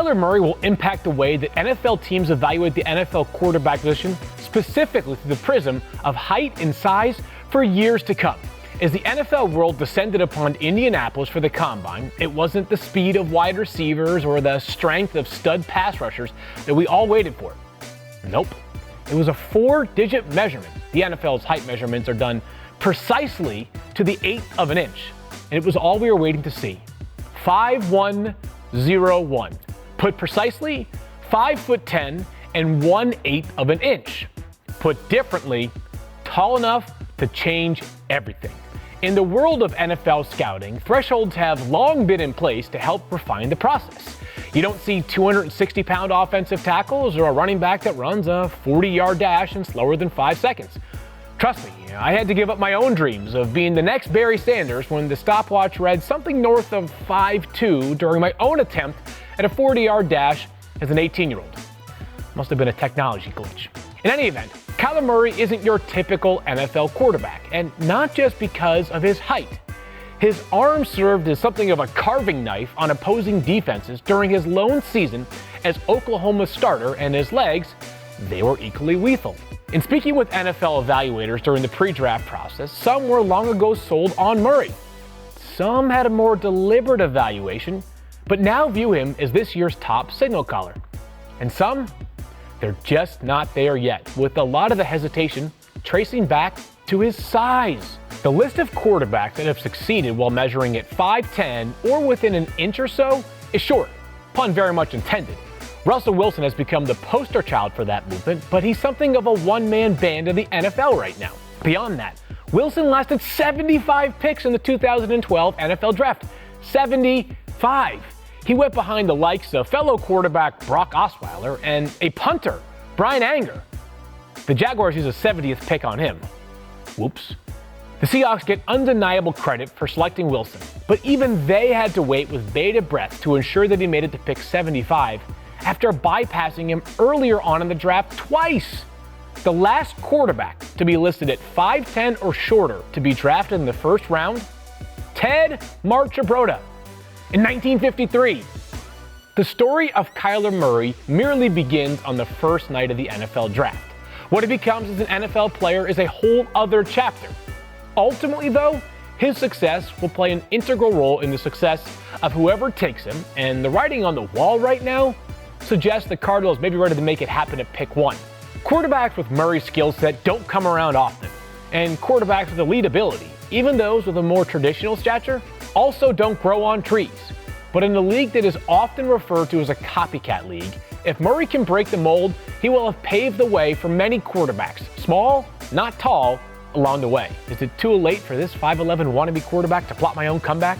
Kyler Murray will impact the way that NFL teams evaluate the NFL quarterback position, specifically through the prism of height and size, for years to come. As the NFL world descended upon Indianapolis for the Combine, it wasn't the speed of wide receivers or the strength of stud pass rushers that we all waited for. Nope. It was a 4-digit measurement. The NFL's height measurements are done precisely to the 1/8 of an inch. And it was all we were waiting to see. 5'1", Put precisely, 5'10" and 1/8 of an inch. Put differently, tall enough to change everything. In the world of NFL scouting, thresholds have long been in place to help refine the process. You don't see 260-pound offensive tackles or a running back that runs a 40-yard dash in slower than 5 seconds. Trust me, I had to give up my own dreams of being the next Barry Sanders when the stopwatch read something north of 5'2" during my own attempt at a 40-yard dash as an 18-year-old. Must have been a technology glitch. In any event, Kyler Murray isn't your typical NFL quarterback, and not just because of his height. His arm served as something of a carving knife on opposing defenses during his lone season as Oklahoma's starter, and his legs, they were equally lethal. In speaking with NFL evaluators during the pre-draft process, some were long ago sold on Murray. Some had a more deliberate evaluation, but now view him as this year's top signal caller. And some, they're just not there yet, with a lot of the hesitation tracing back to his size. The list of quarterbacks that have succeeded while measuring at 5'10" or within an inch or so is short, pun very much intended. Russell Wilson has become the poster child for that movement, but he's something of a one-man band in the NFL right now. Beyond that, Wilson lasted 75 picks in the 2012 NFL Draft. 75! He went behind the likes of fellow quarterback Brock Osweiler and a punter, Brian Anger. The Jaguars used a 70th pick on him. Whoops. The Seahawks get undeniable credit for selecting Wilson, but even they had to wait with bated breath to ensure that he made it to pick 75 after bypassing him earlier on in the draft twice. The last quarterback to be listed at 5'10" or shorter to be drafted in the first round, Ted Marchibroda, in 1953. The story of Kyler Murray merely begins on the first night of the NFL draft. What he becomes as an NFL player is a whole other chapter. Ultimately, though, his success will play an integral role in the success of whoever takes him, and the writing on the wall right now suggests the Cardinals may be ready to make it happen at pick 1. Quarterbacks with Murray's skill set don't come around often, and quarterbacks with elite ability, even those with a more traditional stature, also don't grow on trees. But in a league that is often referred to as a copycat league, if Murray can break the mold, he will have paved the way for many quarterbacks, small, not tall, along the way. Is it too late for this 5'11" wannabe quarterback to plot my own comeback?